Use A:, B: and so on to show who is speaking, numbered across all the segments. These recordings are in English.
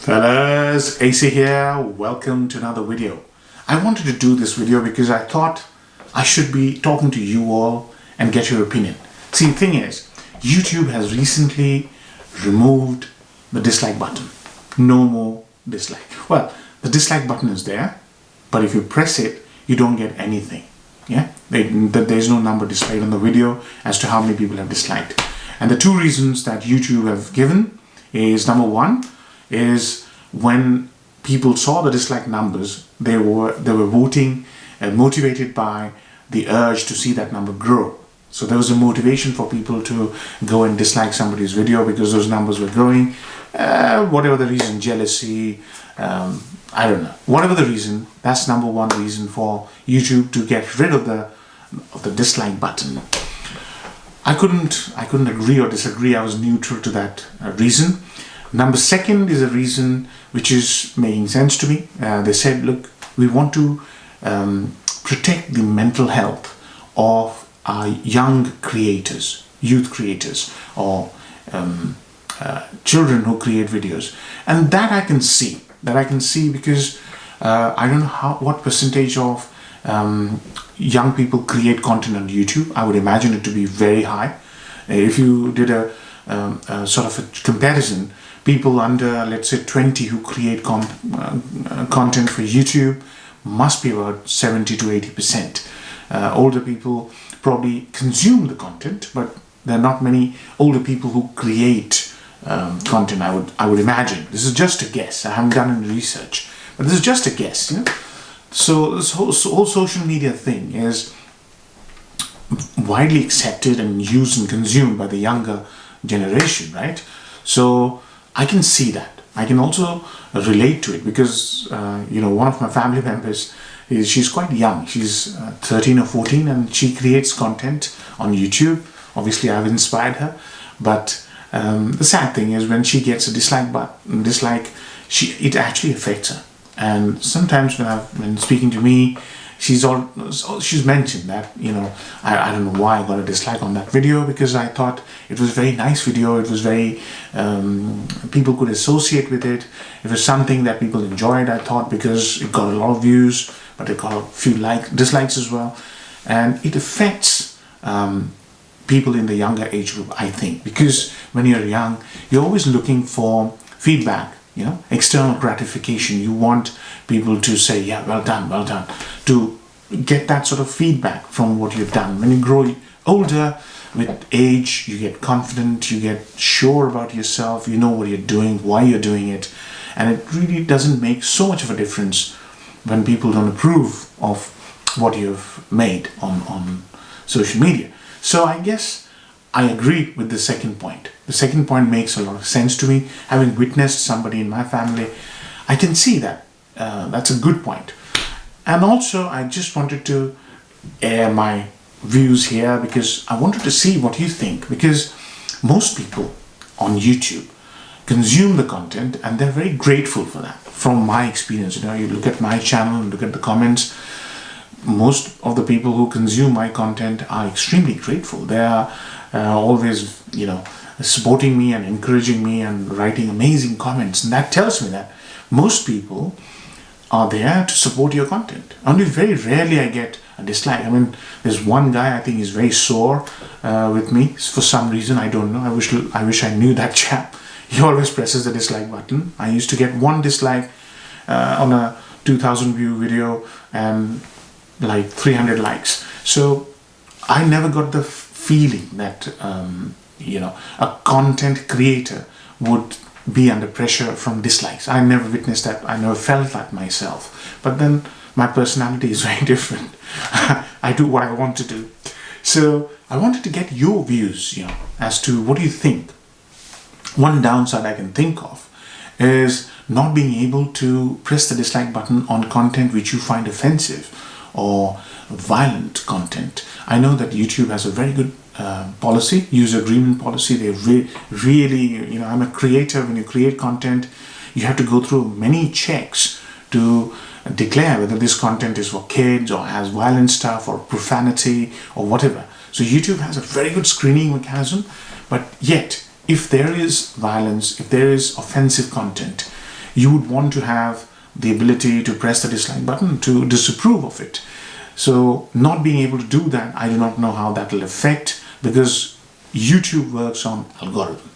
A: Fellas, AC here. Welcome to another video. I wanted to do this video because I thought I should be talking to you all and get your opinion. See, the thing is, YouTube has recently removed the dislike button. No more dislike. Well, the dislike button is there, but if you press it, you don't get anything. Yeah, there's no number displayed on the video as to how many people have disliked. And the two reasons that YouTube have given is, number one, is when people saw the dislike numbers, they were voting motivated by the urge to see that number grow. So there was a motivation for people to go and dislike somebody's video because those numbers were growing. Whatever the reason, jealousy, I don't know. Whatever the reason, that's number one reason for YouTube to get rid of the dislike button. I couldn't agree or disagree. I was neutral to that reason. Number second is a reason which is making sense to me. They said, look, we want to protect the mental health of our young creators, youth creators, or children who create videos. And that I can see. Because I don't know what percentage of young people create content on YouTube. I would imagine it to be very high. If you did a sort of a comparison, people under, let's say, 20 who create content for YouTube must be about 70 to 80%. Older people probably consume the content, but there are not many older people who create content, I would imagine. This is just a guess. I haven't done any research, but this is just a guess. You know? So this whole social media thing is widely accepted and used and consumed by the younger generation, right? So I can see that. I can also relate to it because, one of my family members, she's quite young. She's 13 or 14 and she creates content on YouTube. Obviously, I've inspired her. But the sad thing is when she gets a dislike, it actually affects her. And sometimes when speaking to me, she's mentioned that, I don't know why I got a dislike on that video, because I thought it was a very nice video. It was very, people could associate with it. It was something that people enjoyed, I thought, because it got a lot of views, but it got a few dislikes as well. And it affects people in the younger age group, I think, because when you're young, you're always looking for feedback. External gratification. You want people to say, yeah, well done, to get that sort of feedback from what you've done. When you grow older, with age, you get confident, you get sure about yourself, you know what you're doing, why you're doing it, and it really doesn't make so much of a difference when people don't approve of what you've made on social media. So I guess I agree with the second point. The second point makes a lot of sense to me. Having witnessed somebody in my family, I can see that. That's a good point. And also, I just wanted to air my views here because I wanted to see what you think. Because most people on YouTube consume the content and they're very grateful for that. From my experience, you look at my channel and look at the comments. Most of the people who consume my content are extremely grateful. They are always, supporting me and encouraging me and writing amazing comments. And that tells me that most people are there to support your content. Only very rarely I get a dislike. I mean, there's one guy, I think he's very sore with me for some reason. I don't know. I wish I knew that chap. He always presses the dislike button. I used to get one dislike on a 2,000 view video and like 300 likes. So I never got the feeling that a content creator would be under pressure from dislikes. I never witnessed that. I never felt that myself. But then my personality is very different. I do what I want to do. So I wanted to get your views, as to what do you think. One downside I can think of is not being able to press the dislike button on content which you find offensive or violent content. I know that YouTube has a very good policy, user agreement policy. They really, I'm a creator. When you create content, you have to go through many checks to declare whether this content is for kids or has violent stuff or profanity or whatever. So YouTube has a very good screening mechanism, but yet if there is violence, if there is offensive content, you would want to have the ability to press the dislike button to disapprove of it. So not being able to do that, I do not know how that will affect, because YouTube works on algorithm.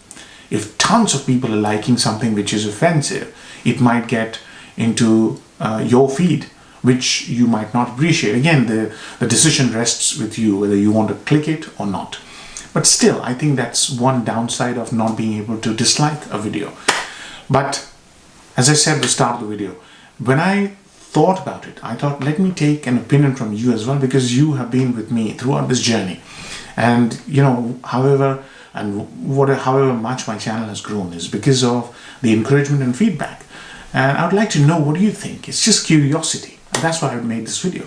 A: If tons of people are liking something which is offensive, it might get into your feed, which you might not appreciate. Again, the decision rests with you whether you want to click it or not. But still, I think that's one downside of not being able to dislike a video. But as I said at the start of the video, when I thought about it, I thought, let me take an opinion from you as well, because you have been with me throughout this journey. And however much my channel has grown is because of the encouragement and feedback. And I would like to know, what do you think? It's just curiosity, and that's why I made this video.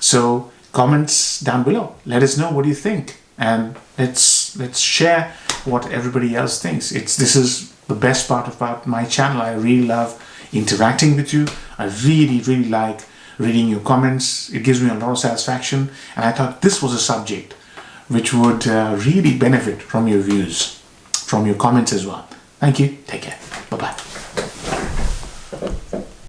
A: So comments down below, let us know what you think, and let's share what everybody else thinks. This is the best part about my channel. I really love interacting with you. I really like reading your comments. It gives me a lot of satisfaction, and I thought this was a subject which would really benefit from your views, from your comments as well. Thank you. Take care. Bye-bye.